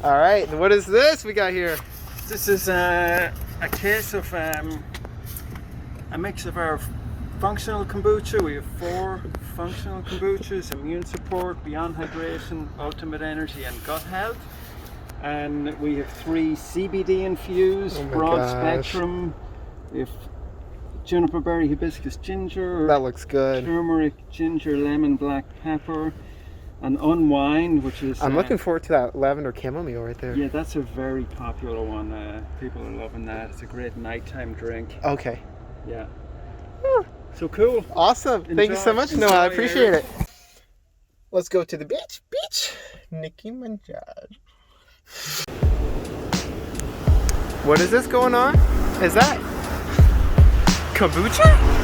All right, and what is this we got here? This is a case of a mix of our functional kombucha. We have 4 functional kombuchas: immune support, beyond hydration, ultimate energy, and gut health. And we have 3 CBD infused, broad spectrum. We have juniper berry, hibiscus, ginger. That looks good. Turmeric, ginger, lemon, black pepper. And unwind, which is... I'm looking forward to that lavender chamomile right there. Yeah, that's a very popular one. People are loving that. It's a great nighttime drink. Okay. Yeah. So cool. Awesome. Enjoy. Thank you so much, Enjoy, Noah. I appreciate Eric. it. Let's go to the beach. Nicki Minaj. What is this going on? Is that kombucha?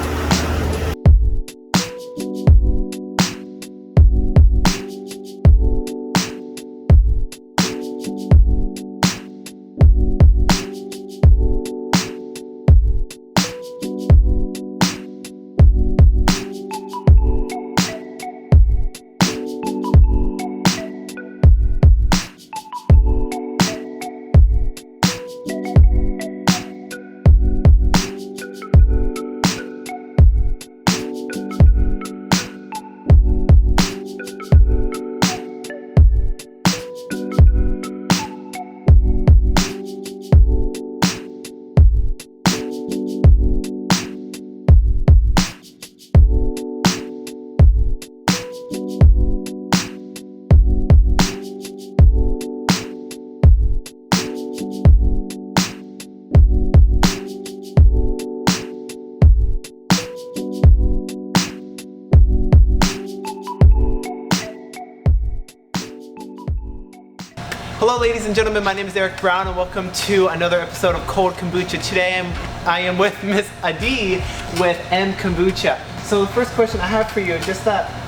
Hello ladies and gentlemen, my name is Eric Brown and welcome to another episode of Kold Kombucha. Today I am with Miss Ade with Mkombucha. So the first question I have for you is just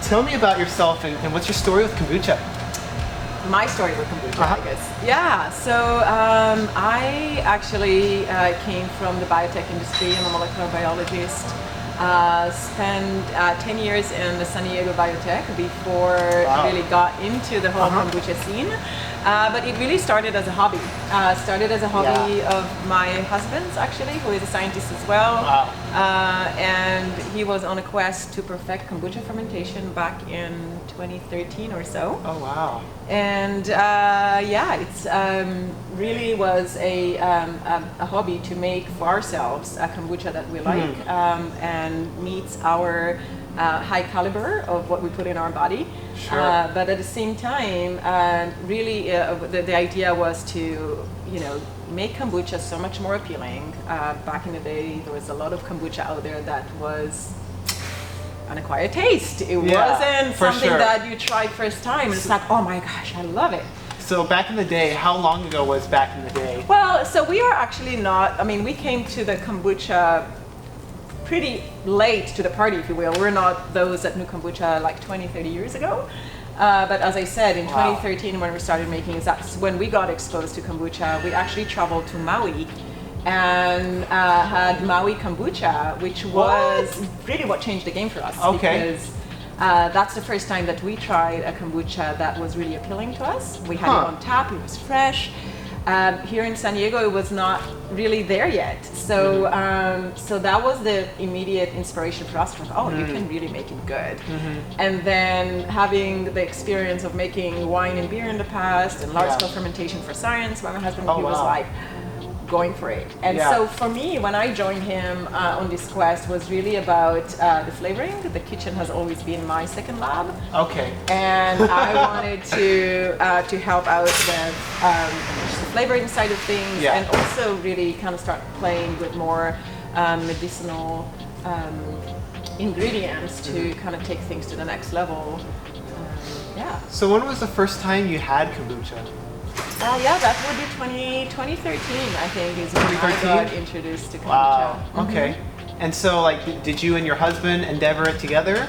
tell me about yourself and what's your story with kombucha? My story with kombucha, I guess. Yeah, so I actually came from the biotech industry. I'm a molecular biologist. Spent 10 years in the San Diego biotech before I really got into the whole kombucha scene. But it really started as a hobby. Of my husband's actually, who is a scientist as well. And he was on a quest to perfect kombucha fermentation back in 2013 or so. Oh wow. And it's really was a hobby to make for ourselves a kombucha that we like and meets our high caliber of what we put in our body. Sure. But at the same time, really the idea was to, make kombucha so much more appealing. Back in the day, there was a lot of kombucha out there that was an acquired taste. It wasn't something that you tried first time and it's like, oh my gosh, I love it. So back in the day, how long ago was back in the day? Well, so we are actually not, we came to the kombucha pretty late to the party, if you will. We're not those that knew kombucha like 20, 30 years ago. But as I said, in 2013 when we started making it, that's when we got exposed to kombucha. We actually traveled to Maui and had Maui kombucha, which was really what changed the game for us. Okay. Because that's the first time that we tried a kombucha that was really appealing to us. We had it on tap, it was fresh. Here in San Diego, it was not really there yet. So so that was the immediate inspiration for us. You can really make it good. And then having the experience of making wine and beer in the past and large-scale fermentation for science, my husband, he was like, going for it. And so for me, when I joined him on this quest, was really about the flavoring. The kitchen has always been my second lab. Okay. And I wanted to help out with the flavoring side of things, and also really kind of start playing with more medicinal ingredients to kind of take things to the next level. So when was the first time you had kombucha? That would be 2013, I think, is when I got introduced to kombucha. Wow, okay. And so, did you and your husband endeavor it together?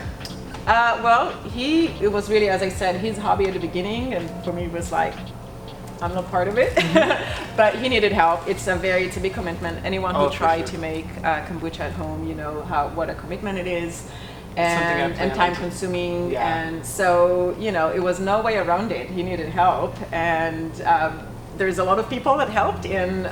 It was really, as I said, his hobby at the beginning, and for me it was like, I'm not part of it. But he needed help. It's a big commitment. Anyone who tried to make kombucha at home, what a commitment it is. And time consuming, and so it was no way around it. He needed help, and there's a lot of people that helped in,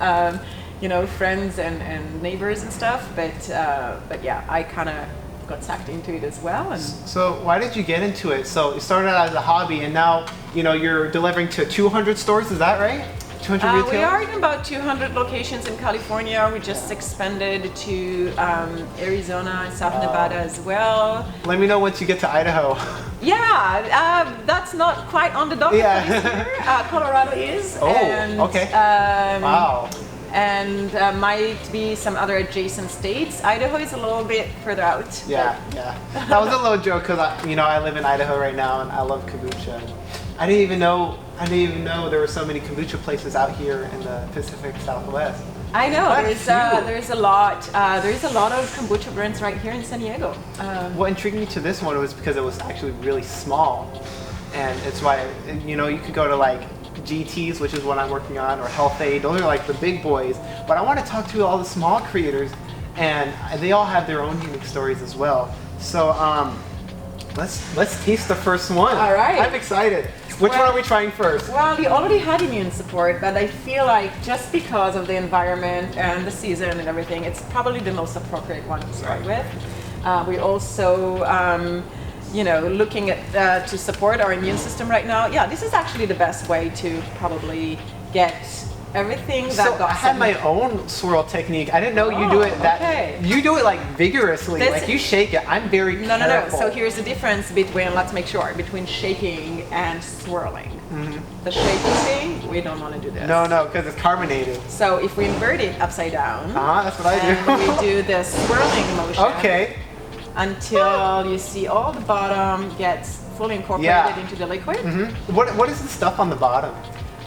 you know, friends and neighbors and stuff. But yeah, I kind of got sucked into it as well. And so why did you get into it? So it started out as a hobby, and now, you know, you're delivering to 200 stores. Is that right? 200 retailers? We are in about 200 locations in California. We just expanded to Arizona and South Nevada as well. Let me know once you get to Idaho. Yeah, that's not quite on the docket this year. Colorado is. Oh, and, okay. Wow. And might be some other adjacent states. Idaho is a little bit further out. Yeah, yeah. That was a little joke because you know, I live in Idaho right now and I love kombucha. I didn't even know there were so many kombucha places out here in the Pacific Southwest. I know That's there's a lot of kombucha brands right here in San Diego. What intrigued me to this one was because it was actually really small, and it's why, you know, you could go to like GT's, which is what I'm working on, or Health Aid. Those are like the big boys. But I want to talk to all the small creators, and they all have their own unique stories as well. So let's taste the first one. All right. I'm excited. Which one are we trying first? Well, we already had immune support, but I feel like just because of the environment and the season and everything, it's probably the most appropriate one to start with. We also, you know, looking at to support our immune system right now. Yeah, this is actually the best way to probably get everything that So got I have my own swirl technique. I didn't know you do it that. okay. You do it like vigorously, like you shake it. I'm very careful. No. So here's the difference between, let's make sure, between shaking and swirling. The shaking thing, we don't want to do this. No, because it's carbonated. So if we invert it upside down, That's what I and do. we do the swirling motion. Okay. Until you see all the bottom gets fully incorporated into the liquid. What is the stuff on the bottom?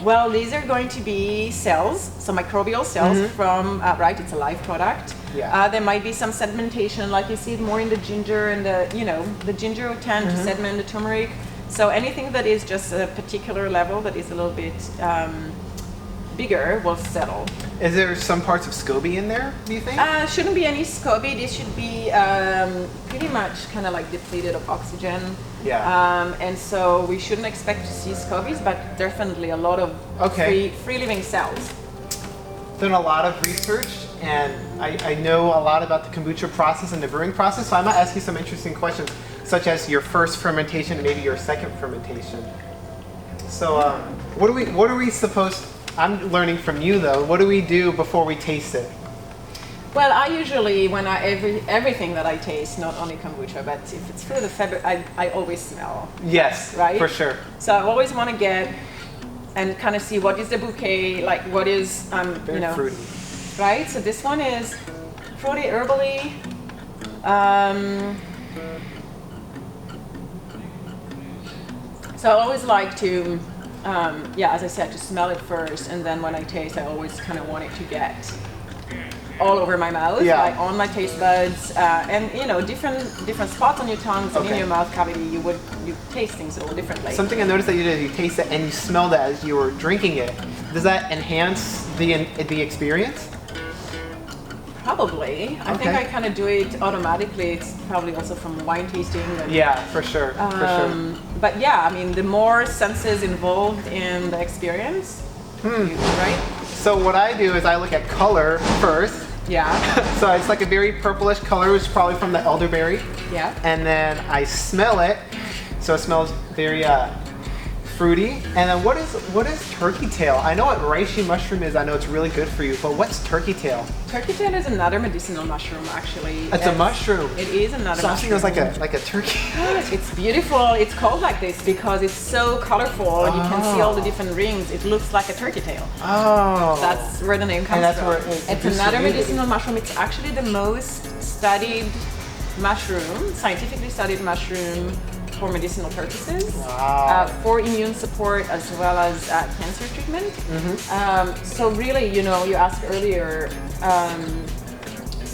Well, these are going to be cells, so microbial cells from, right, it's a live product. Yeah. There might be some sedimentation, like you see more in the ginger and the, you know, the ginger will tend to sediment, the turmeric. So anything that is just a particular level that is a little bit bigger will settle. Is there some parts of SCOBY in there, do you think? Shouldn't be any SCOBY. This should be pretty much kind of like depleted of oxygen. Yeah. And so we shouldn't expect to see SCOBYs, but definitely a lot of free living cells. Done a lot of research, and I know a lot about the kombucha process and the brewing process, so I might ask you some interesting questions, such as your first fermentation and maybe your second fermentation. So what are we supposed, I'm learning from you though, what do we do before we taste it? Well, I usually, when everything that I taste, not only kombucha, but if it's food or fabric, I always smell. Yes, right? For sure. So I always want to get and kind of see what is the bouquet, like what is, Very you know, fruity. right? So this one is fruity, herbally. So I always like to, yeah, as I said, to smell it first, and then when I taste, I always kind of want it to get all over my mouth, like on my taste buds, and you know, different spots on your tongues and in your mouth cavity. You taste things a little differently. Something I noticed that you did, you taste it and you smelled it as you were drinking it. Does that enhance the experience? Probably. I think I kind of do it automatically. It's probably also from wine tasting. And, yeah, for sure. For sure. But yeah, I mean, the more senses involved in the experience, right? So what I do is I look at color first. Yeah. So it's like a very purplish color, which is probably from the elderberry. Yeah. And then I smell it. So it smells very fruity. And then what is turkey tail? I know what reishi mushroom is. I know it's really good for you. But what's turkey tail? Turkey tail is another medicinal mushroom, actually. It's a mushroom. It is another Something mushroom. that's like a turkey. It's beautiful. It's called like this because it's so colorful. You can see all the different rings. It looks like a turkey tail. Oh. That's where the name comes And that's from. where It's another medicinal mushroom. It's actually the most studied mushroom, scientifically studied mushroom for medicinal purposes, for immune support as well as cancer treatment. So really, you know, you asked earlier,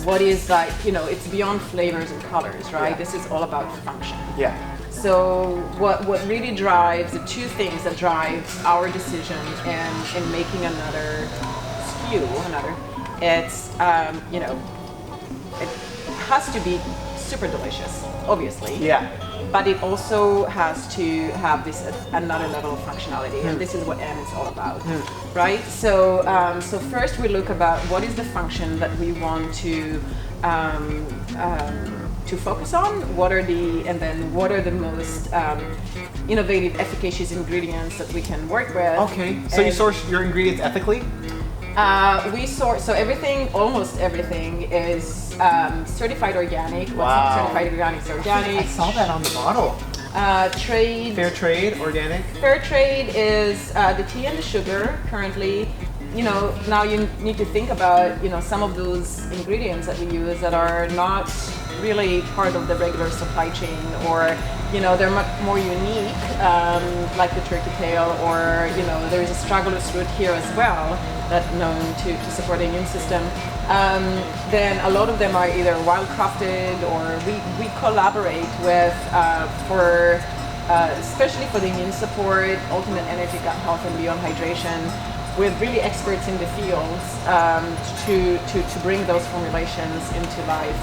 what is like, you know, it's beyond flavors and colors, right? This is all about function. Yeah. So what really drives, the two things that drive our decision in making another SKU, it's, you know, it has to be super delicious, obviously. Yeah. but it also has to have this another level of functionality, and this is what M is all about, right? So, so first we look about what is the function that we want to focus on. What are the most innovative, efficacious ingredients that we can work with? Okay, so you source your ingredients ethically? We source, so everything, almost everything is certified organic. What's Wow. certified organic is organic. I saw that on the bottle. Trade. Fair trade, organic? Fair trade is the tea and the sugar currently. You know, now you need to think about, you know, some of those ingredients that we use that are not really part of the regular supply chain, or, you know, they're much more unique, like the turkey tail, or, you know, there's a astragalus root here as well, that's known to support the immune system. Then a lot of them are either wildcrafted, or we collaborate with, especially for the immune support, ultimate energy, gut health, and beyond hydration, with really experts in the fields to bring those formulations into life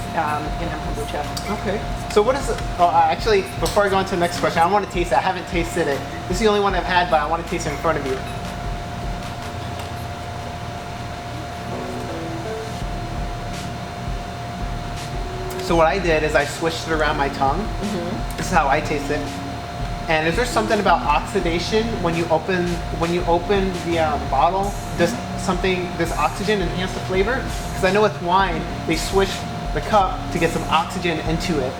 in Kombucha. Okay. So what is it? Oh, actually, before I go on to the next question, I want to taste it. I haven't tasted it. This is the only one I've had, but I want to taste it in front of you. So what I did is I swished it around my tongue. This is how I taste it. And is there something about oxidation when you open the bottle? Does oxygen enhance the flavor? Because I know with wine they swish the cup to get some oxygen into it.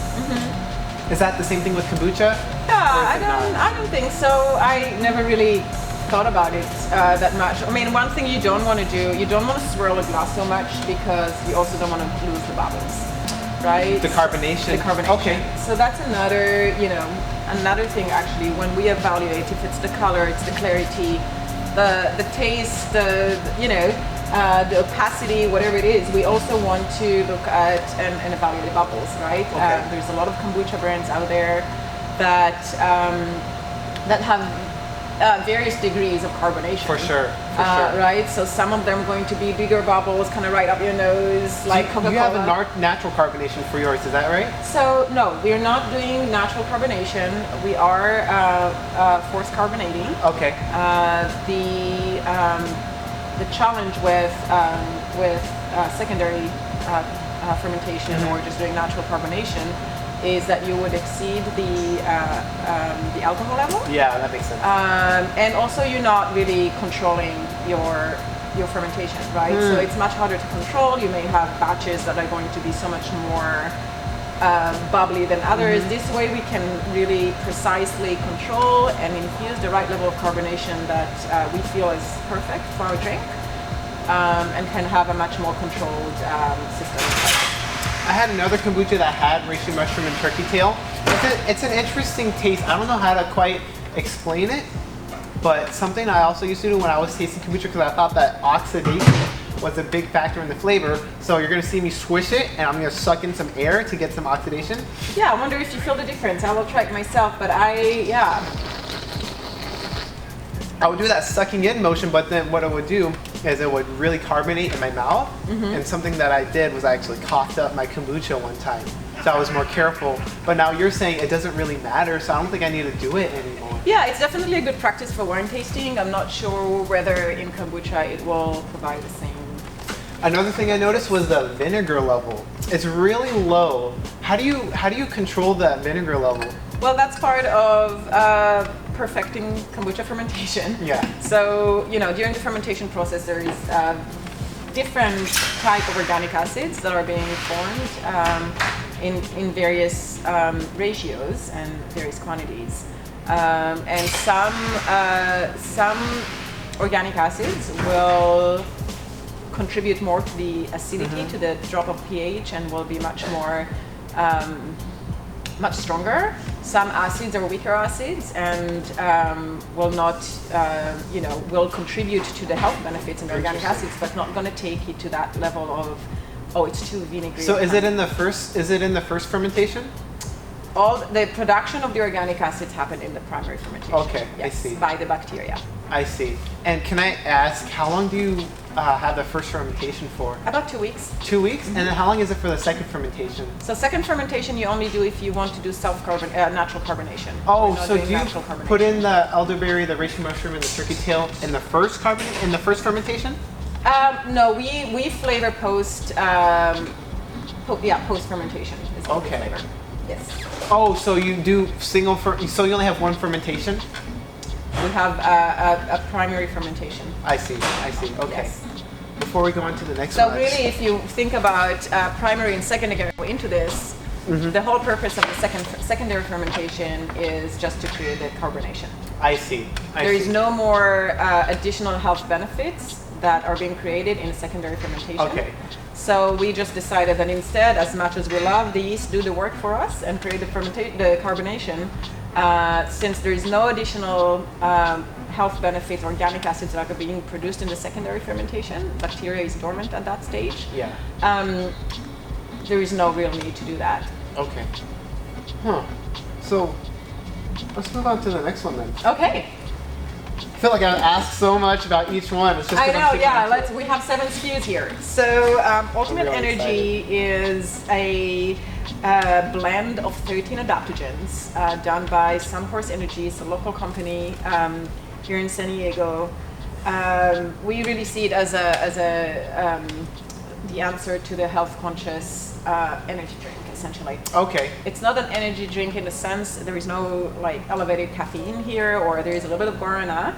Is that the same thing with kombucha? Yeah, I don't think so. I never really thought about it that much. I mean, one thing you don't want to do, you don't want to swirl a glass so much, because you also don't want to lose the bubbles, right? The carbonation. The carbonation. Okay. So that's another, you know, another thing actually when we evaluate if it's the color, it's the clarity, the taste, the opacity, whatever it is, we also want to look at and evaluate the bubbles, right? Okay. There's a lot of kombucha brands out there that that have various degrees of carbonation. For sure. Right? So some of them are going to be bigger bubbles, kind of right up your nose, like Coca-Cola. You have a natural carbonation for yours, is that right? So no, we're not doing natural carbonation. We are forced carbonating. Okay. The challenge with secondary fermentation or just doing natural carbonation is that you would exceed the alcohol level. Yeah, that makes sense. And also you're not really controlling your fermentation, right? So it's much harder to control. You may have batches that are going to be so much more bubbly than others. This way we can really precisely control and infuse the right level of carbonation that we feel is perfect for our drink, and can have a much more controlled system. I had another kombucha that had reishi mushroom and turkey tail. It's an interesting taste. I don't know how to quite explain it, but something I also used to do when I was tasting kombucha, because I thought that oxidation was a big factor in the flavor. So you're gonna see me swish it, and I'm gonna suck in some air to get some oxidation. Yeah, I wonder if you feel the difference. I will try it myself, but I would do that sucking in motion, but then what it would do is it would really carbonate in my mouth. And something that I did was I actually coughed up my kombucha one time. So I was more careful. But now you're saying it doesn't really matter, so I don't think I need to do it anymore. Yeah, it's definitely a good practice for wine tasting. I'm not sure whether in kombucha it will provide the same. Another thing I noticed was the vinegar level. It's really low. How do you control that vinegar level? Well, that's part of perfecting kombucha fermentation. Yeah. So, you know, during the fermentation process, there is different type of organic acids that are being formed in various ratios and various quantities. And some organic acids will contribute more to the acidity, to the drop of pH, and will be much more much stronger. Some acids are weaker acids and will not, will contribute to the health benefits in the organic acids, but not going to take it to that level of, oh, it's too vinegary. So is it in the first fermentation? All the production of the organic acids happen in the primary fermentation. Okay, yes, I see. By the bacteria. I see. And can I ask, how long do you have the first fermentation for? About 2 weeks. 2 weeks? And then how long is it for the second fermentation? So second fermentation you only do if you want to do natural carbonation. Oh, We're not so doing do you natural carbonation. put in the elderberry, the reishi mushroom, and the turkey tail in the first fermentation? No, we flavor post post fermentation is what we flavor. Yes. Oh, so you do so you only have one fermentation? We have a primary fermentation. I see. Okay. Yes. Before we go on to the next So one. really, if you think about primary and secondary into this, the whole purpose of the secondary fermentation is just to create the carbonation. I see. There is no more additional health benefits that are being created in secondary fermentation. Okay. So we just decided that instead, as much as we love the yeast do the work for us and create the carbonation, since there is no additional health benefits, organic acids that are being produced in the secondary fermentation, bacteria is dormant at that stage. Yeah. There is no real need to do that. Okay. Huh. So let's move on to the next one then. Okay. I feel like I've asked so much about each one. It's just I 'cause I'm know, thinking yeah. about it. We have 7 SKUs here. So Ultimate really Energy is a blend of 13 adaptogens done by Sunhorse Energy. It's a local company here in San Diego. We really see it as the answer to the health conscious energy drink, essentially. Okay. It's not an energy drink in the sense there is no like elevated caffeine here, or there is a little bit of guarana,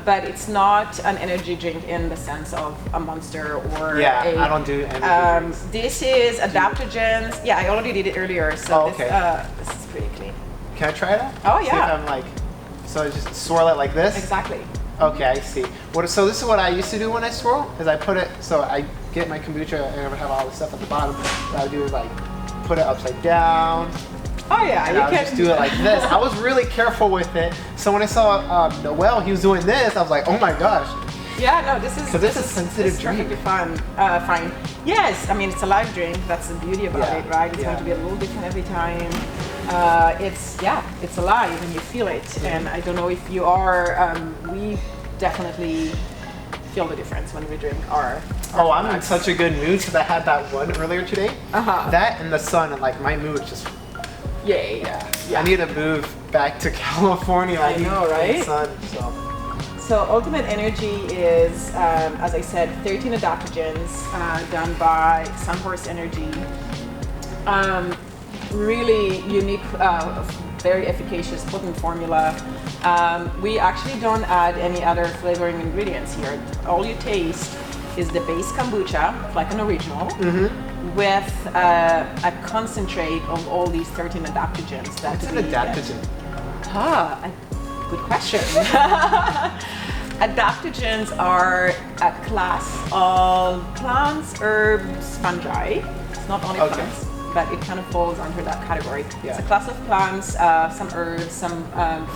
but it's not an energy drink in the sense of a Monster or I don't do energy drinks. This is adaptogens. Yeah, I already did it earlier, so this is pretty clean. Can I try it out? Oh, See yeah. if I'm like, so I just swirl it like this? Exactly. Okay, I see. So this is what I used to do when I swirl, is I put it, so I get my kombucha and I would have all the stuff at the bottom. What I would do is like put it upside down. Oh yeah, And I would just do it like this. I was really careful with it. So when I saw Noel, he was doing this, I was like, oh my gosh. Yeah, no, this is Because this is a sensitive drink. perfectly fine. Yes, I mean it's a live drink. That's the beauty about it, right? It's going to be a little different every time. It's alive and you feel it. And I don't know if you are. We definitely feel the difference when we drink our. Oh, I'm in such a good mood because I had that one earlier today. That and the sun, and like my mood just. Yay! I need to move back to California. I know, right? Sun, So Ultimate Energy is, as I said, 13 adaptogens done by Sunhorse Energy. Really unique, very efficacious, potent formula. We actually don't add any other flavoring ingredients here. All you taste is the base kombucha, like an original, with a concentrate of all these 13 adaptogens. What's an adaptogen? Good question. Adaptogens are a class of plants, herbs, fungi. It's not only plants, but it kind of falls under that category. Yeah. It's a class of plants, some herbs, some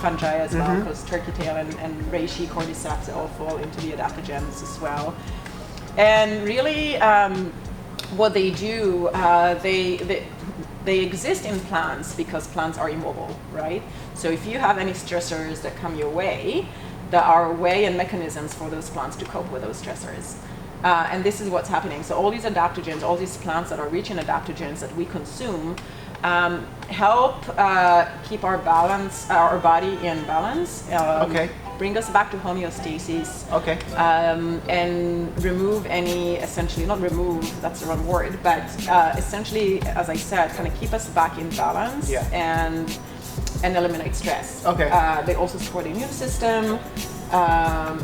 fungi as well, because turkey tail and reishi, cordyceps all fall into the adaptogens as well. And really, what they do, they exist in plants because plants are immobile, right? So if you have any stressors that come your way, there are way and mechanisms for those plants to cope with those stressors. And this is what's happening. So all these adaptogens, all these plants that are rich in adaptogens that we consume, help keep our body in balance. Bring us back to homeostasis. And remove any, essentially, not remove, that's the wrong word, but essentially, as I said, kind of keep us back in balance and eliminate stress. They also support the immune system.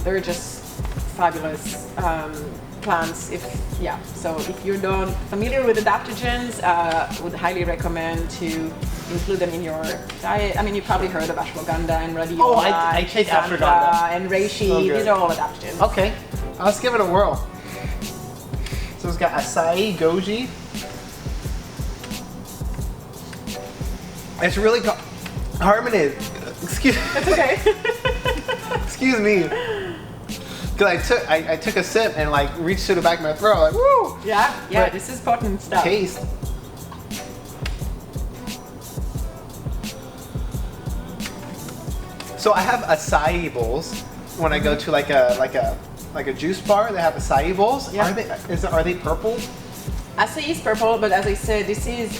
They're just fabulous plants. So if you're not familiar with adaptogens, would highly recommend to include them in your diet. I mean, you probably heard of ashwagandha and rhodiola. Oh, I take ashwagandha. And reishi. These are all adaptogens. Okay, let's give it a whirl. So it's got acai, goji. It's really carbonated. Excuse. It's okay. Excuse me. Cause I took a sip and like reached to the back of my throat, like woo. Yeah, But this is potent stuff. Taste. So I have acai bowls, when I go to like a juice bar. They have acai bowls. Yeah. Are they purple? Acai is purple, but as I said, this is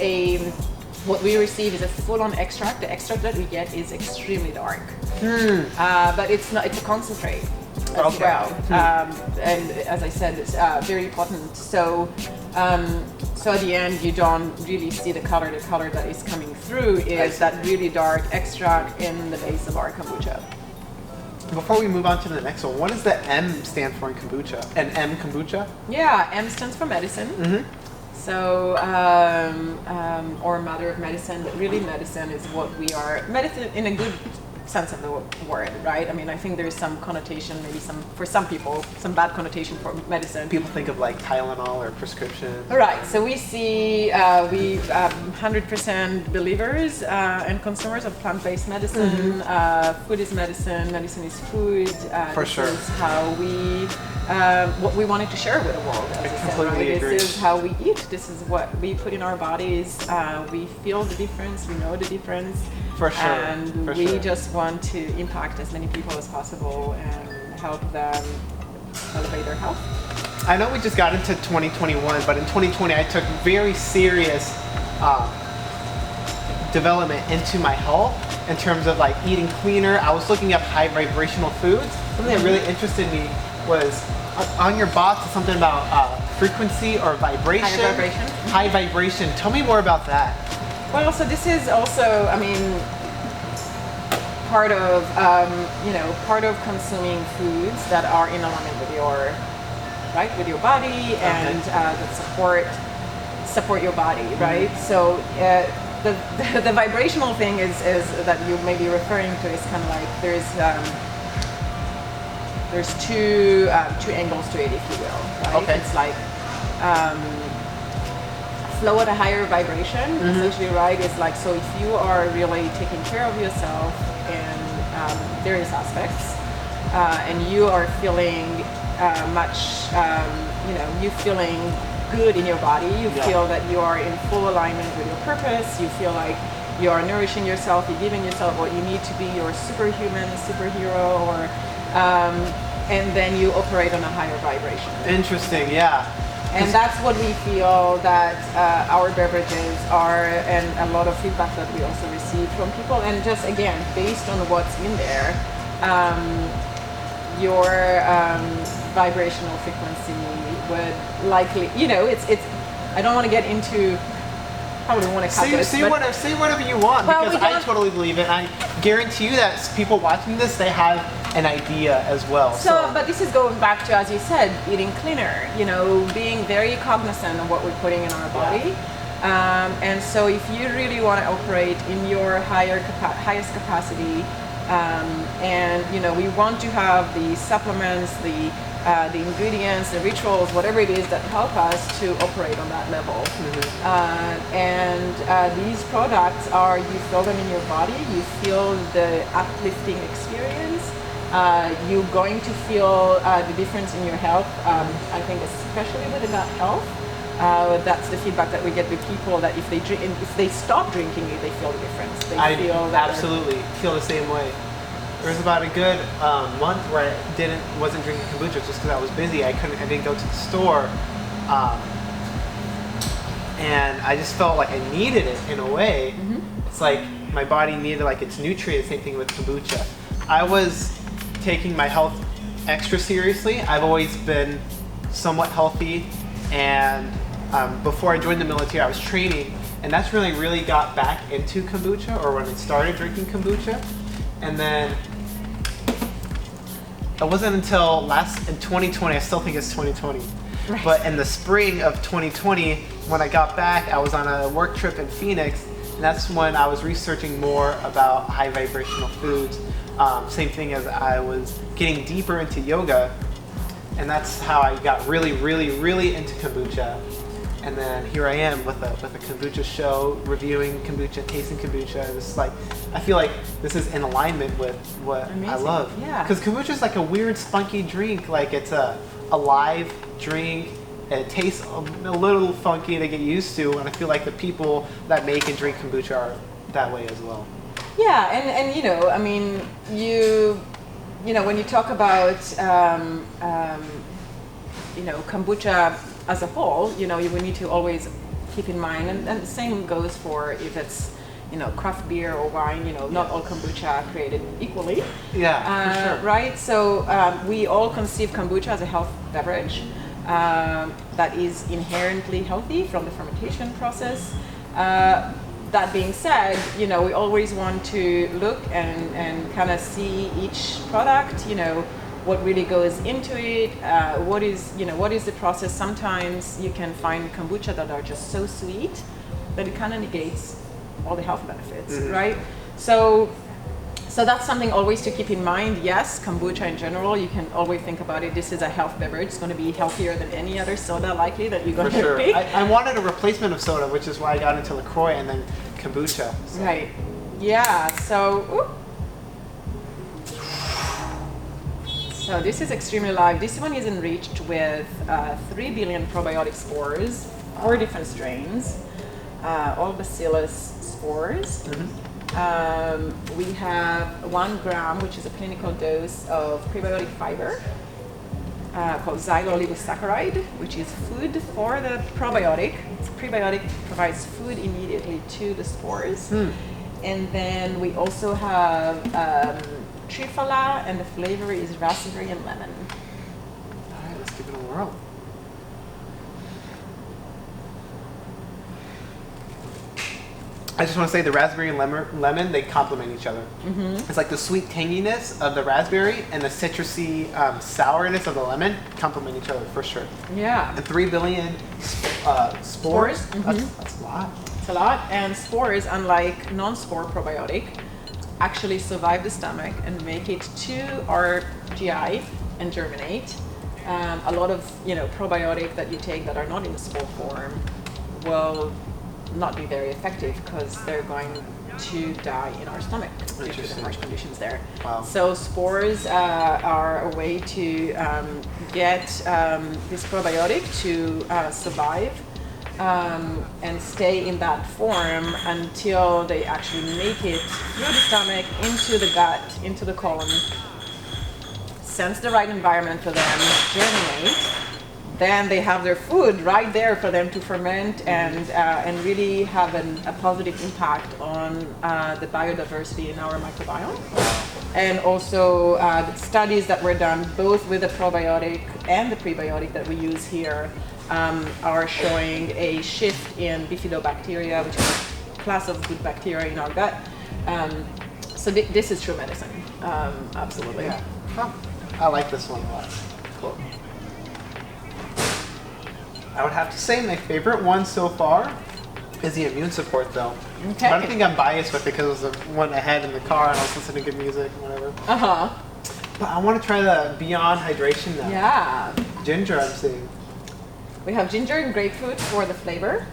what we receive is a full-on extract. The extract that we get is extremely dark, but it's not. It's a concentrate as well, and as I said, it's very potent. So, so at the end, you don't really see the color. The color that is coming through is that really dark extract in the base of our kombucha. Before we move on to the next one, what does the M stand for in kombucha? And Mkombucha? Yeah, M stands for medicine. So, or mother of medicine, but really medicine is what we are. Medicine in a good sense of the word, right? I mean, I think there's some connotation, maybe for some people, some bad connotation for medicine. People think of like Tylenol or prescription. Right, so we see, 100% believers and consumers of plant-based medicine. Food is medicine, medicine is food. For sure. This is how we, what we wanted to share with the world. As I completely agree. This is how we eat. This is what we put in our bodies. We feel the difference. We know the difference. For sure. And we just want to impact as many people as possible and help them elevate their health. I know we just got into 2021, but in 2020 I took very serious development into my health in terms of like eating cleaner. I was looking up high vibrational foods. Something that really interested me was on your box something about frequency or vibration. High vibration. High vibration. Tell me more about that. Well, so this is also, I mean, part of, part of consuming foods that are in alignment with your, right, with your body and that support your body, right? So the vibrational thing is that you may be referring to is kind of like there's two angles to it, if you will, right? Okay. It's like flow at a higher vibration, essentially, right? It's like, so if you are really taking care of yourself in various aspects, and you are feeling you feeling good in your body, you feel that you are in full alignment with your purpose, you feel like you are nourishing yourself, you're giving yourself what you need to be your superhuman, superhero, or and then you operate on a higher vibration. Interesting, yeah. And that's what we feel that our beverages are, and a lot of feedback that we also receive from people. And just again, based on what's in there, your vibrational frequency would likely, it's. I don't want to get into. I don't want to cut this. Say whatever you want, because I totally believe it. I guarantee you that people watching this, they have an idea as well. So, but this is going back to, as you said, eating cleaner, being very cognizant of what we're putting in our body. And so if you really want to operate in your highest capacity, and we want to have the supplements, the ingredients, the rituals, whatever it is that help us to operate on that level. And these products you feel them in your body, you feel the uplifting experience. You're going to feel the difference in your health. I think especially with the gut health, that's the feedback that we get with people, that if they stop drinking it, they feel the difference. I absolutely feel the same way. There was about a good month where I wasn't drinking kombucha just because I was busy. I didn't go to the store, and I just felt like I needed it in a way. It's like my body needed like its nutrients. Same thing with kombucha. I was taking my health extra seriously. I've always been somewhat healthy, and before I joined the military, I was training, and that's really got back into kombucha, or when I started drinking kombucha. And then it wasn't until in 2020, I still think it's 2020, right. But in the spring of 2020, when I got back, I was on a work trip in Phoenix, and that's when I was researching more about high vibrational foods. Same thing as I was getting deeper into yoga, and that's how I got really into kombucha. And then here I am with a kombucha show, reviewing kombucha, tasting kombucha. It's like, I feel like this is in alignment with what I love. Yeah. Because kombucha is like a weird, spunky drink. Like, it's a live drink. It tastes a little funky to get used to, and I feel like the people that make and drink kombucha are that way as well. Yeah, and I mean, you know, when you talk about you know, kombucha as a whole, you know, you will need to always keep in mind, and the same goes for if it's, you know, craft beer or wine, you know, not all kombucha are created equally. Yeah, for sure. Right? So we all conceive kombucha as a health beverage that is inherently healthy from the fermentation process. That being said, you know, we always want to look and kind of see each product, you know, what really goes into it, what is the process. Sometimes you can find kombucha that are just so sweet that it kind of negates all the health benefits, right? So that's something always to keep in mind. Yes, kombucha in general, you can always think about it. This is a health beverage. It's going to be healthier than any other soda likely that you're going to pick. I wanted a replacement of soda, which is why I got into LaCroix and then kombucha. So. Right. Yeah. So this is extremely live. This one is enriched with 3 billion probiotic spores, 4 different strains, all bacillus spores. We have 1 gram, which is a clinical dose of prebiotic fiber called xylooligosaccharide, which is food for the probiotic. Prebiotic provides food immediately to the spores. And then we also have trifala, and the flavor is raspberry and lemon. All right, let's give it a whirl. I just want to say the raspberry and lemon, they complement each other. It's like the sweet tanginess of the raspberry and the citrusy sourness of the lemon complement each other for sure. Yeah. And 3 billion spores. That's a lot. It's a lot. And spores, unlike non-spore probiotic, actually survive the stomach and make it to our GI and germinate. A lot of, you know, probiotic that you take that are not in the spore form will not be very effective because they're going to die in our stomach due to the harsh conditions there. Wow. So spores are a way to get this probiotic to survive and stay in that form until they actually make it through the stomach, into the gut, into the colon, sense the right environment for them, germinate. Then they have their food right there for them to ferment and really have a positive impact on the biodiversity in our microbiome. And also the studies that were done both with the probiotic and the prebiotic that we use here are showing a shift in bifidobacteria, which is a class of good bacteria in our gut. So this is true medicine, absolutely. Yeah. Huh. I like this one a lot. Cool. I would have to say my favorite one so far is the immune support though. Okay. But I think I'm biased with it because it was the one I had in the car and I was listening to good music and whatever. But I want to try the Beyond Hydration now. Yeah. Ginger I'm seeing. We have ginger and grapefruit for the flavor.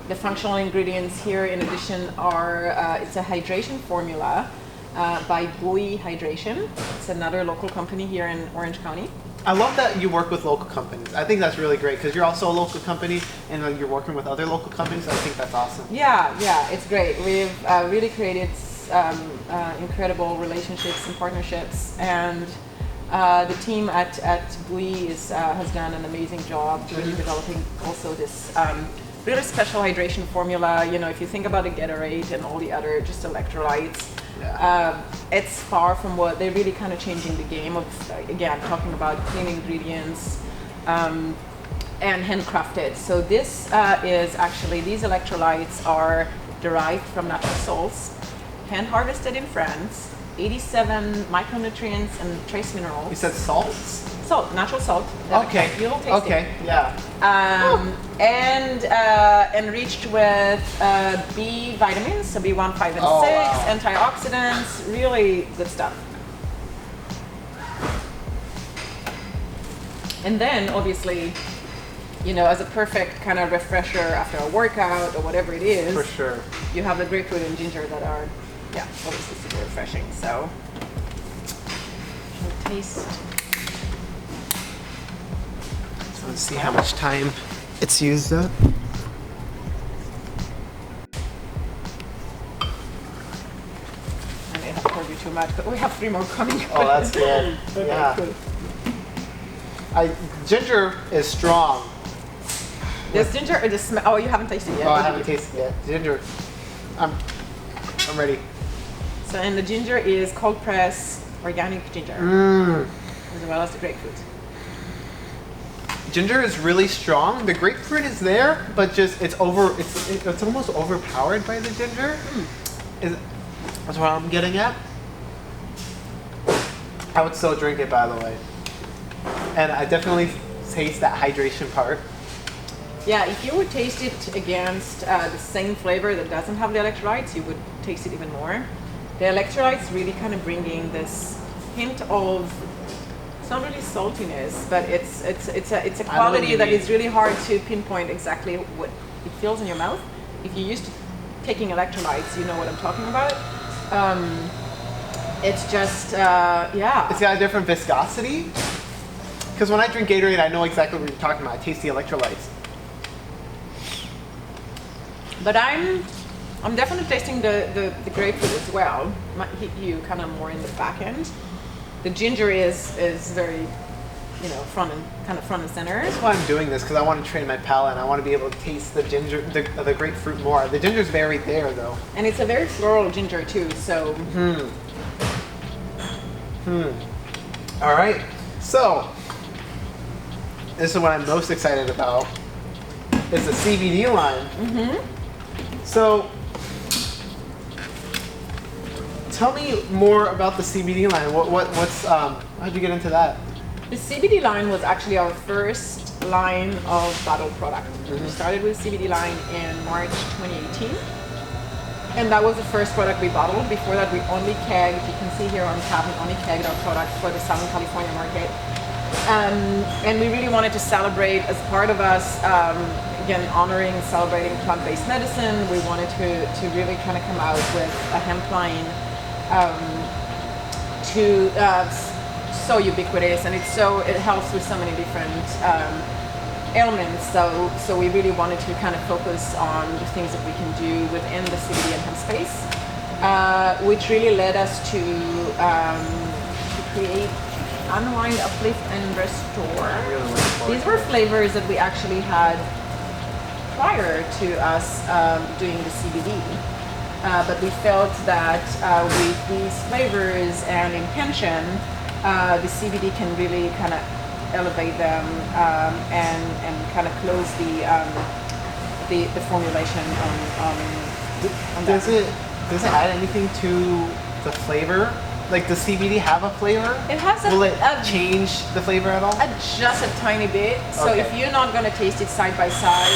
The functional ingredients here in addition are, it's a hydration formula by Buoy Hydration. It's another local company here in Orange County. I love that you work with local companies. I think that's really great because you're also a local company and you're working with other local companies. I think that's awesome. Yeah, it's great. We've really created incredible relationships and partnerships, and the team at Buoy has done an amazing job really developing also this really special hydration formula. You know, if you think about the Gatorade and all the other just electrolytes, it's far from what they're really kind of changing the game of, again, talking about clean ingredients and handcrafted. So this is actually, these electrolytes are derived from natural salts, hand harvested in France, 87 micronutrients and trace minerals. You said salts? Salt, natural salt. Okay. You'll taste okay, it. yeah. And enriched with B vitamins, so B1, 5, and 6, wow. antioxidants, really good stuff. And then, obviously, you know, as a perfect kind of refresher after a workout or whatever it is, For sure. you have the grapefruit and ginger that are, yeah, obviously super refreshing. So, we'll taste. Let's see how much time it's used up. I may have poured you too much, but we have 3 more coming. Oh, that's good. Okay, Yeah. cool. Ginger is strong. This ginger, or the smell? Oh, you haven't tasted it yet. Oh, I did haven't you? tasted it yet. Ginger. I'm ready. So, and the ginger is cold pressed organic ginger, as well as the grapefruit. Ginger is really strong. The grapefruit is there, but just it's almost overpowered by the ginger. That's what I'm getting at. I would still drink it, by the way. And I definitely taste that hydration part. Yeah, if you would taste it against the same flavor that doesn't have the electrolytes, you would taste it even more. The electrolytes really kind of bringing this hint of, it's not really saltiness, but it's a quality that is really hard to pinpoint exactly what it feels in your mouth. If you're used to taking electrolytes, you know what I'm talking about. It's just, yeah. It's got a different viscosity. Because when I drink Gatorade, I know exactly what you're talking about. I taste the electrolytes. But I'm definitely tasting the grapefruit as well. Might hit you kind of more in the back end. The ginger is very, you know, front and center. That's why I'm doing this, because I want to train my palate and I want to be able to taste the ginger, the grapefruit more. The ginger's very there though. And it's a very floral ginger too, so. All right, so this is what I'm most excited about. It's the CBD line. So, tell me more about the CBD line. What's how'd you get into that? The CBD line was actually our first line of bottled product. We started with CBD line in March 2018. And that was the first product we bottled. Before that, we only kegged. You can see here on tap, we only kegged our product for the Southern California market. And we really wanted to celebrate, as part of us, again, honoring, celebrating plant-based medicine. We wanted to really kind of come out with a hemp line so ubiquitous, and it helps with so many different ailments. So we really wanted to kind of focus on the things that we can do within the CBD and hemp space, which really led us to create Unwind, Uplift, and Restore. These were flavors that we actually had prior to us doing the CBD. But we felt that with these flavors and intention, the CBD can really kind of elevate them and kind of close the formulation on Does it add anything to the flavor? Like, does CBD have a flavor? It has Will it change the flavor at all? Just a tiny bit. So Okay. if you're not going to taste it side by side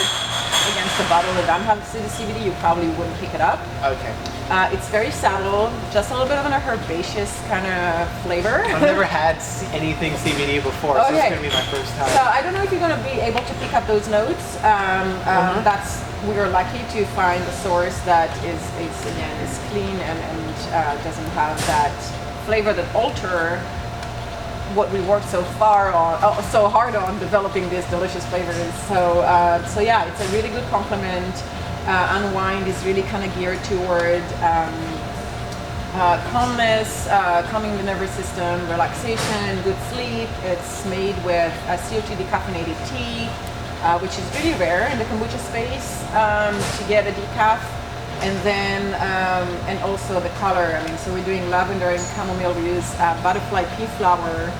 against the bottle that I'm having the CBD, you probably wouldn't pick it up. Okay. It's very subtle, just a little bit of an herbaceous kind of flavor. I've never had anything CBD before, so it's Okay. going to be my first time. So I don't know if you're going to be able to pick up those notes. We are lucky to find a source that is clean and doesn't have that flavor that alter what we worked so hard on developing these delicious flavors. So yeah, it's a really good complement. Unwind is really kind of geared toward calmness, calming the nervous system, relaxation, good sleep. It's made with a CO2 decaffeinated tea, which is really rare in the kombucha space to get a decaf. And then, and also the color. I mean, so we're doing lavender and chamomile. We use butterfly pea flower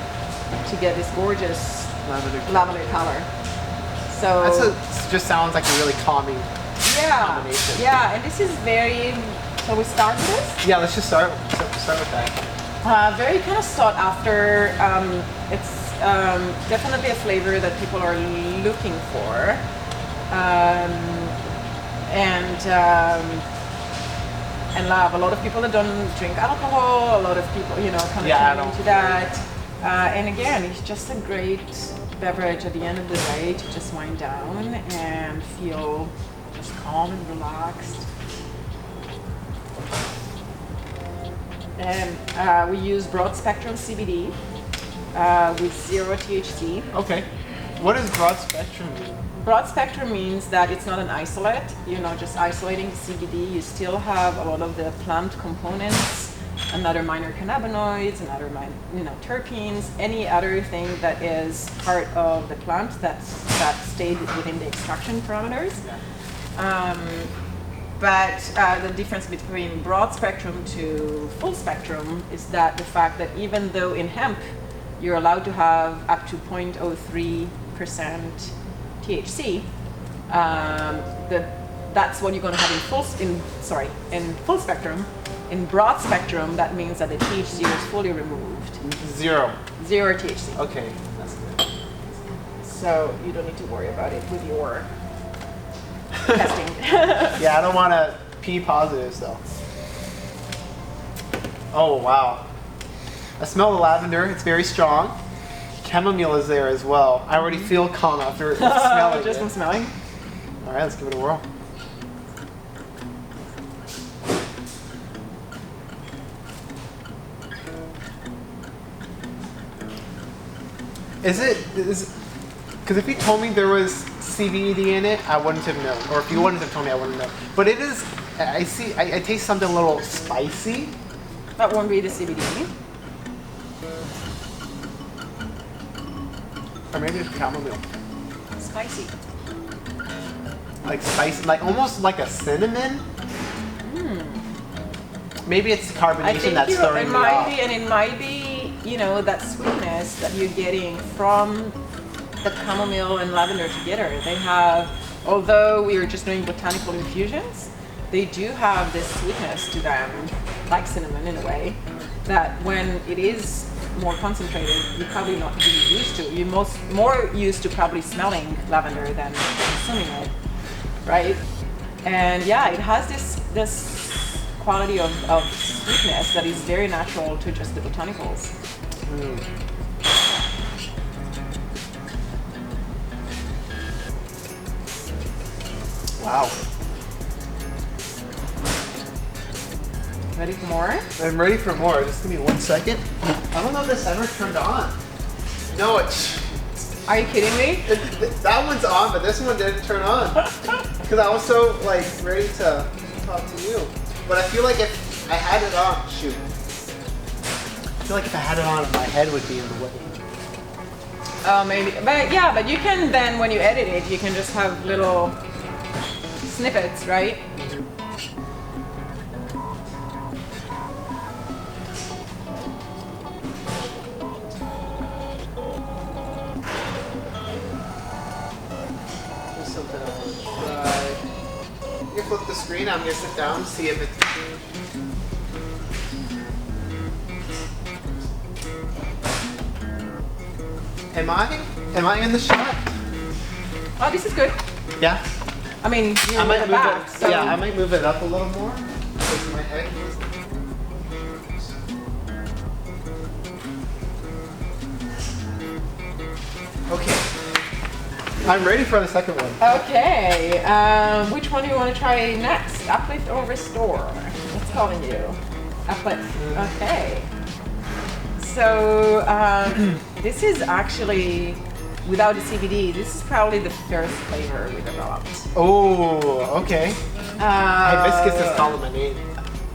to get this gorgeous lavender color. So just sounds like a really calming combination. Yeah, and this is very. So we start with this. Yeah, let's just start with that. Very kind of sought after. It's definitely a flavor that people are looking for. And love. A lot of people that don't drink alcohol, a lot of people, kind of into that. And again, it's just a great beverage at the end of the day to just wind down and feel just calm and relaxed. And we use broad spectrum CBD with 0 THC. Okay. What does broad spectrum mean? Broad spectrum means that it's not an isolate. You're not just isolating the CBD. You still have a lot of the plant components another minor cannabinoids, another terpenes, any other thing that is part of the plant that stayed within the extraction parameters. But the difference between broad spectrum to full spectrum is that the fact that even though in hemp you're allowed to have up to 0.03% THC, that's what you're going to have in full spectrum. In broad spectrum, that means that the THC is fully removed. Zero THC. Okay, that's good. So you don't need to worry about it with your testing. Yeah, I don't want to P positives though. Oh wow. I smell the lavender, it's very strong. Chamomile is there as well. I already feel calm after smelling Just from smelling? All right, let's give it a whirl. Because if you told me there was CBD in it, I wouldn't have known. Or if you wouldn't have told me, I wouldn't know. But it is, I taste something a little spicy. That won't be the CBD. Or maybe it's chamomile. Spicy. Like spicy, like almost like a cinnamon. Maybe it's the carbonation that's throwing me off. And it might be, that sweetness that you're getting from the chamomile and lavender together. They have, although we are just doing botanical infusions, they do have this sweetness to them, like cinnamon in a way, that when it is more concentrated, you're probably not really used to. You're more used to probably smelling lavender than consuming it, right? And yeah, it has this quality of sweetness that is very natural to just the botanicals. Wow. Ready for more? I'm ready for more. Just give me 1 second. I don't know if this ever turned on. No, it's... Are you kidding me? That one's on, but this one didn't turn on. Because I was so ready to talk to you. But I feel like if I had it on, shoot. I feel like if I had it on, my head would be in the way. Oh, maybe. But yeah, but you can then, when you edit it, you can just have little snippets, right? There's something I want to try. You flip the screen, I'm going to sit down, see if it's... Am I in the shot? Oh, this is good. Yeah? I mean, you're I might in the move back, it. so... Yeah, I might move it up a little more. Because my head is... Okay. I'm ready for the second one. Okay. Which one do you want to try next? Uplift or restore? What's calling you? Uplift. Okay. So this is actually, without the CBD, this is probably the first flavor we developed. Oh, okay. Hibiscus is calling my name.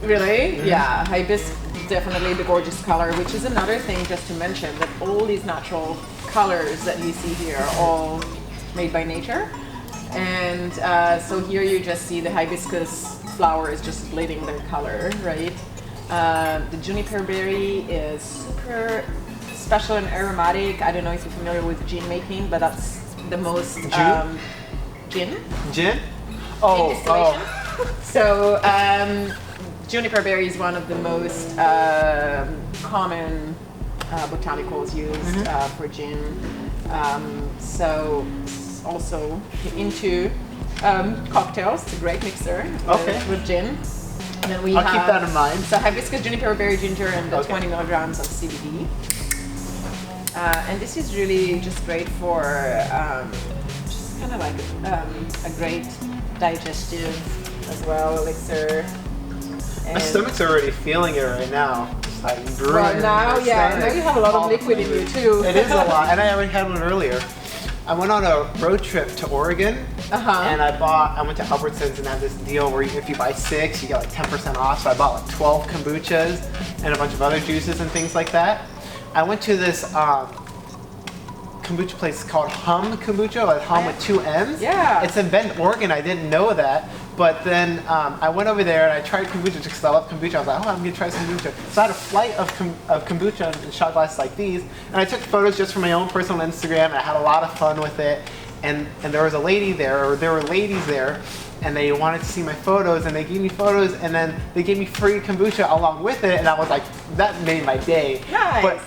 Really? Yeah, hibiscus, definitely the gorgeous color, which is another thing just to mention, that all these natural colors that you see here are all made by nature. And so here you just see the hibiscus flowers just splitting their color, right? The juniper berry is super special and aromatic. I don't know if you're familiar with gin making, but that's the most gin. Gin? Oh, distillation. So juniper berry is one of the most common botanicals used for gin. So also into cocktails. It's a great mixer with gin. And then I'll keep that in mind. So hibiscus, juniper berry, ginger, and 20 milligrams of CBD. And this is really just great for just kind of like a great digestive as well elixir. My stomach's already feeling it right now. I'm brewing. Well, now you have a lot of liquid in you too. It is a lot, and I already had one earlier. I went on a road trip to Oregon, and I went to Albertsons and had this deal where if you buy 6, you get like 10% off. So I bought like 12 kombuchas and a bunch of other juices and things like that. I went to this kombucha place called Kombucha, like Hum with 2 M's. Yeah. It's in Bend, Oregon. I didn't know that. But then I went over there and I tried kombucha just because I love kombucha. I was like, oh, I'm going to try some kombucha. So I had a flight of kombucha in shot glasses like these. And I took photos just for my own personal Instagram. And I had a lot of fun with it. And there was a lady there, or there were ladies there, and they wanted to see my photos. And they gave me photos. And then they gave me free kombucha along with it. And I was like, that made my day. Nice. But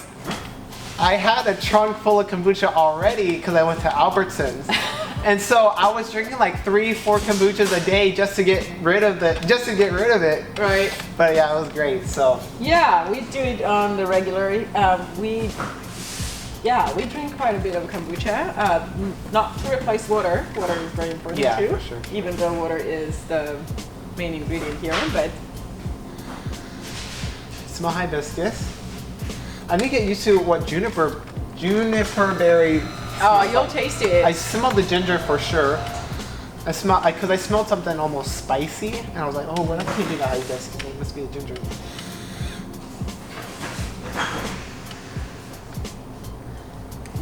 I had a trunk full of kombucha already because I went to Albertsons. And so I was drinking like 3-4 kombuchas a day just to get rid of it. Right. But yeah, it was great. So yeah, we do it on the regular. We drink quite a bit of kombucha. Not to replace water. Water is very important too. For sure. Even though water is the main ingredient here, but smell hibiscus. I need to get used to what juniper berry. Oh, you'll taste it. I smell the ginger for sure. I smelled something almost spicy, and I was like, oh, what else could be the hibiscus? It must be a ginger.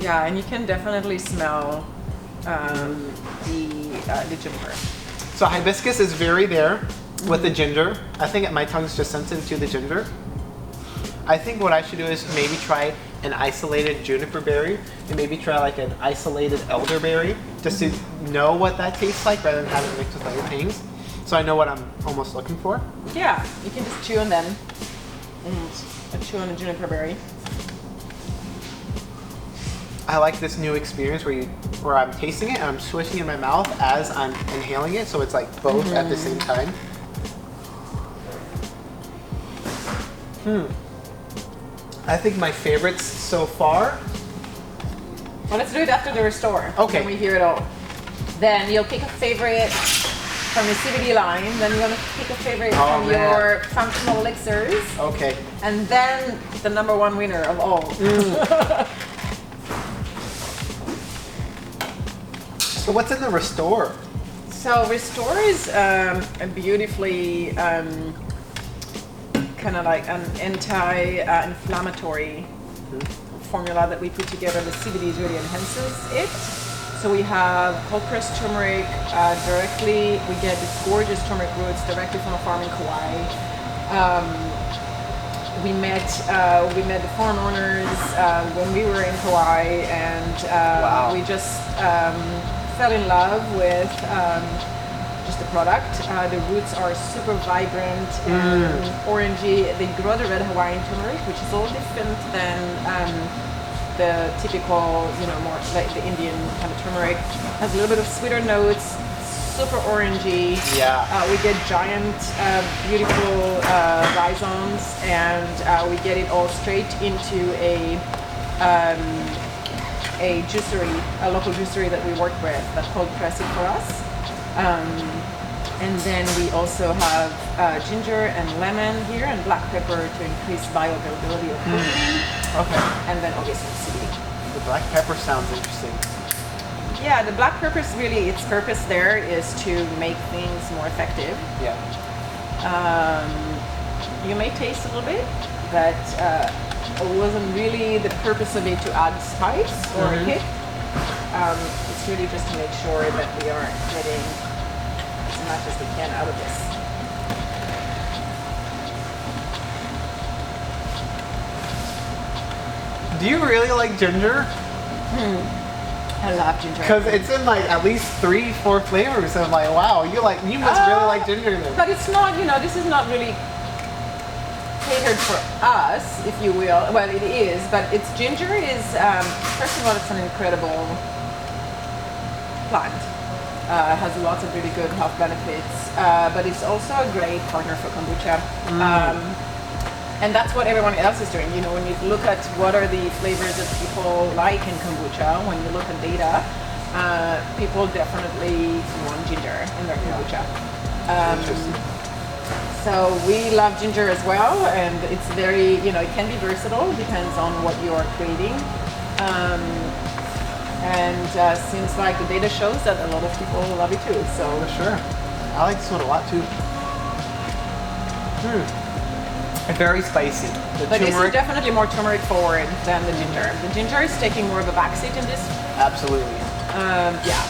Yeah, and you can definitely smell the ginger. So hibiscus is very there with the ginger. I think my tongue's just sensitive to the ginger. I think what I should do is maybe try an isolated juniper berry and maybe try like an isolated elderberry just to know what that tastes like rather than having it mixed with other things. So I know what I'm almost looking for. Yeah, you can just chew on them and chew on the juniper berry. I like this new experience where I'm tasting it and I'm swishing it in my mouth as I'm inhaling it, so it's like both at the same time. I think my favorites so far. Well, let's do it after the restore. Okay. When we hear it all. Then you'll pick a favorite from the CBD line. Then you're gonna pick a favorite from your functional elixirs. Okay. And then the #1 winner of all. So what's in the restore? So restore is a beautifully kind of like an anti-inflammatory formula that we put together. The CBD really enhances it. So we have cold pressed turmeric directly. We get these gorgeous turmeric roots directly from a farm in Kauai. We met the farm owners when we were in Kauai, and we just fell in love with just the product. The roots are super vibrant and orangey. They grow the red Hawaiian turmeric, which is all different than the typical, more like the Indian kind of turmeric. Has a little bit of sweeter notes, super orangey. Yeah. We get giant, beautiful rhizomes, and we get it all straight into a juicery, a local juicery that we work with that cold press it for us. And then we also have ginger and lemon here and black pepper to increase bioavailability of protein. Okay. And then obviously CBD. The black pepper sounds interesting. Yeah, the black pepper is really, its purpose there is to make things more effective. Yeah. You may taste a little bit, but it wasn't really the purpose of it to add spice or a kick. It's really just to make sure that we are getting as much as we can out of this. Do you really like ginger? I love ginger. Because it's in like at least 3-4 flavors. I'm like, wow, you must really like ginger then. But it's not, this is not really catered for us, if you will. Well, it is, but ginger is, first of all, it's an incredible plant. Has lots of really good health benefits, but it's also a great partner for kombucha. And that's what everyone else is doing. When you look at what are the flavors that people like in kombucha, when you look at data, people definitely want ginger in their kombucha. So we love ginger as well, and it's very, it can be versatile, depends on what you are creating. And seems like the data shows that a lot of people love it too. So For sure. I like this one a lot too. Very spicy. The but this is turmeric, definitely more turmeric forward than the ginger. The ginger is taking more of a backseat in this. absolutely. Yeah.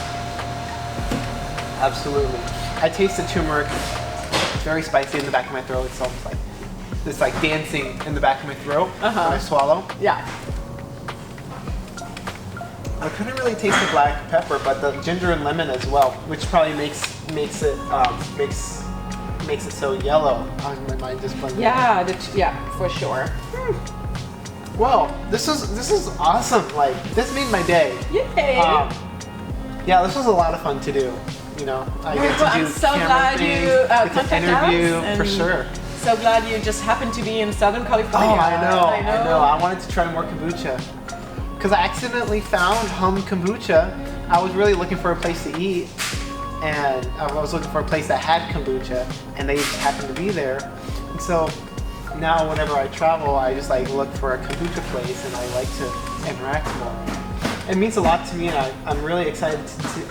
Absolutely. I taste the turmeric. It's very spicy in the back of my throat. It's almost like it's like dancing in the back of my throat when I swallow. Yeah. I couldn't really taste the black pepper, but the ginger and lemon as well, which probably makes it so yellow. Oh, my mind just blanked. Yeah. Yeah, for sure. Well, this is awesome. Like this made my day. Yay! Yeah, this was a lot of fun to do. You know, I get to do I'm so camera glad things, you get to contacted interview us, for and sure. So glad you just happened to be in Southern California. Oh, I know. I wanted to try more kombucha because I accidentally found Kombucha. I was really looking for a place to eat, and I was looking for a place that had kombucha, and they just happened to be there. And so now, whenever I travel, I just like look for a kombucha place, and I like to interact more. It means a lot to me, and I'm really excited.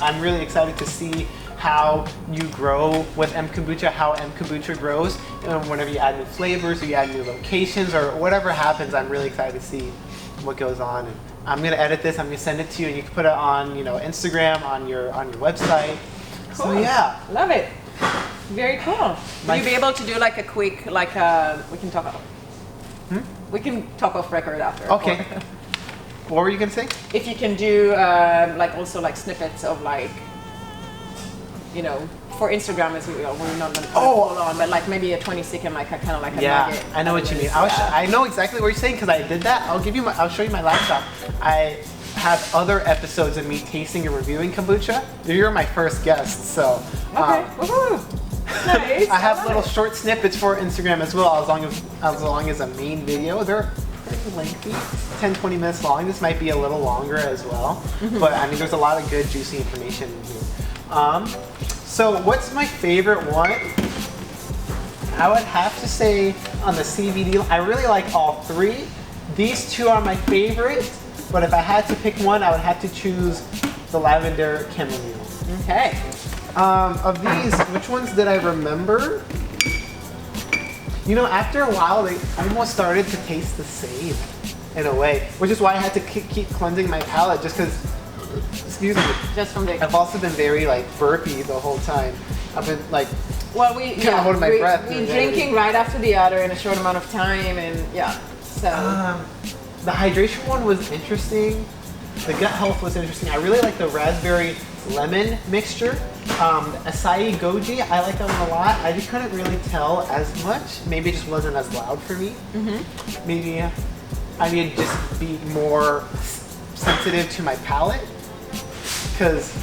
I'm really excited to see how you grow with Kombucha, how Kombucha grows. You know, whenever you add new flavors, or you add new locations, or whatever happens, I'm really excited to see what goes on. And I'm gonna edit this. I'm gonna send it to you, and you can put it on, Instagram, on your website. Cool. So yeah, Love it. Very cool. Will you be able to do like a quick, we can talk off. We can talk off record after. okay. What were you gonna say? If you can do also snippets of for Instagram as we're not gonna put it all on, but like maybe a 20-second a kind of like a nugget. I know what you mean. I know exactly what you're saying because I did that. I'll show you my laptop. I have other episodes of me tasting and reviewing kombucha. You're my first guest, so. Okay. Woohoo. Nice. I have little short snippets for Instagram as well, as long as a main video. They're pretty lengthy, 10-20 minutes long. This might be a little longer as well, but I mean, there's a lot of good, juicy information in here. So what's my favorite one? I would have to say on the CBD, I really like all three. These two are my favorite, but if I had to pick one, I would have to choose the lavender chamomile. Okay. Of these, which ones did I remember? After a while, they almost started to taste the same in a way, which is why I had to keep cleansing my palate just because, excuse me. Just from the. I've also been very burpy the whole time. I've been We're holding my breath. We're drinking right after the other in a short amount of time, and so. The hydration one was interesting. The gut health was interesting. I really like the raspberry lemon mixture. The acai goji, I like that one a lot. I just couldn't really tell as much. Maybe it just wasn't as loud for me. Maybe I need to just be more sensitive to my palate because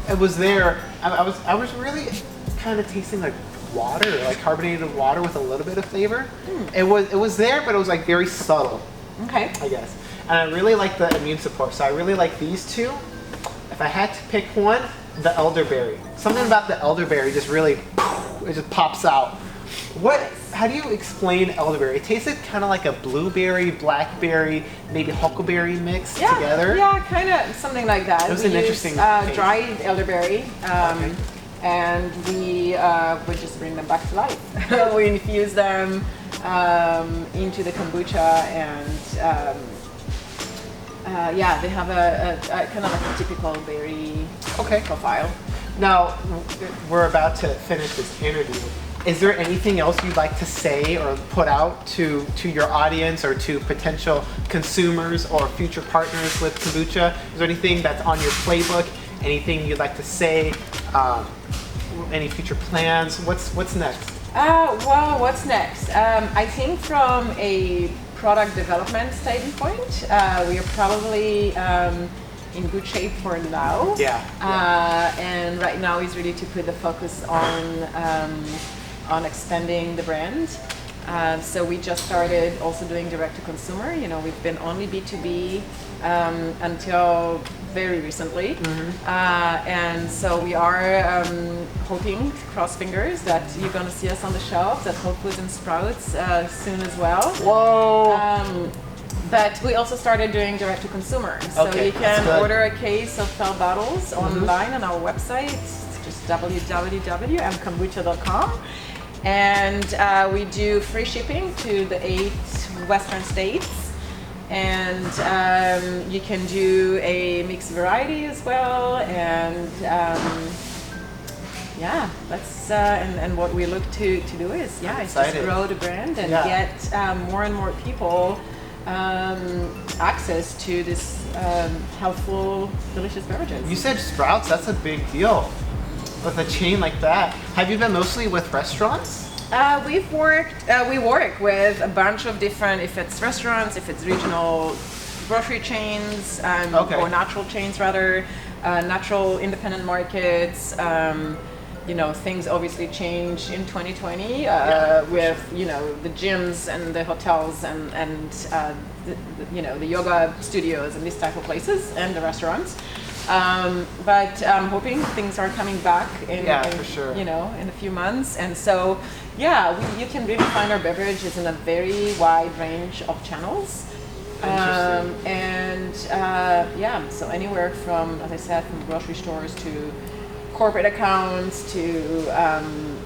it was there. I was really kind of tasting like water, like carbonated water with a little bit of flavor. It was there, but it was very subtle. Okay. I guess. And I really like the immune support, so I really like these two. If I had to pick one, the elderberry. Something about the elderberry just really, it just pops out. How do you explain elderberry? It tasted kind of like a blueberry, blackberry, maybe huckleberry mix together. Yeah, kind of something like that. It was an interesting taste. Dried elderberry, and we would just bring them back to life. We infuse them into the kombucha, and they have a kind of like a typical berry profile. Now, we're about to finish this interview. Is there anything else you'd like to say or put out to your audience or to potential consumers or future partners with kombucha? Is there anything that's on your playbook? Anything you'd like to say? Any future plans? What's next? What's next? I think from a product development standpoint, we are probably in good shape for now. And right now is really to put the focus on expanding the brand. So we just started also doing direct to consumer. We've been only B2B until very recently. And so we are hoping, cross fingers, that you're going to see us on the shelves at Whole Foods and Sprouts soon as well. Whoa! But we also started doing direct to consumer. So Okay, you that's can good. order a case of fell bottles online on our website. It's just www.mkombucha.com. And we do free shipping to the 8 Western states. And you can do a mixed variety as well. And yeah, that's and what we look to do is is just grow the brand and get more and more people access to this healthful, delicious beverages. You said Sprouts, that's a big deal with a chain like that. Have you been mostly with restaurants? We work with a bunch of different, if it's restaurants, if it's regional grocery chains, or natural chains rather, natural independent markets. You know, things obviously change in 2020 with, you know, the gyms and the hotels and you know, the yoga studios and these type of places and the restaurants. But I'm hoping things are coming back in for sure. You know, in a few months. And so, you can really find our beverages in a very wide range of channels. So anywhere from, as I said, from grocery stores to corporate accounts to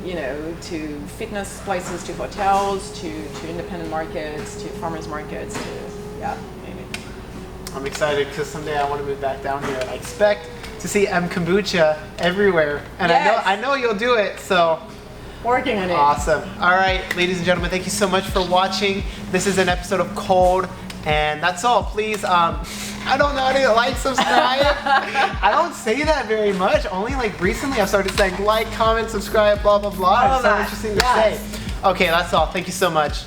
you know, to fitness places, to hotels, to independent markets, to farmers markets, to maybe. I'm excited because someday I want to move back down here. I expect to see Kombucha everywhere, and I know you'll do it. So working on it. Awesome. All right, ladies and gentlemen, thank you so much for watching. This is an episode of Kold, and that's all. Please, I don't know how to like, subscribe. I don't say that very much. Only like recently I've started saying like, comment, subscribe, blah, blah, blah. It's so interesting to say. Okay, that's all. Thank you so much.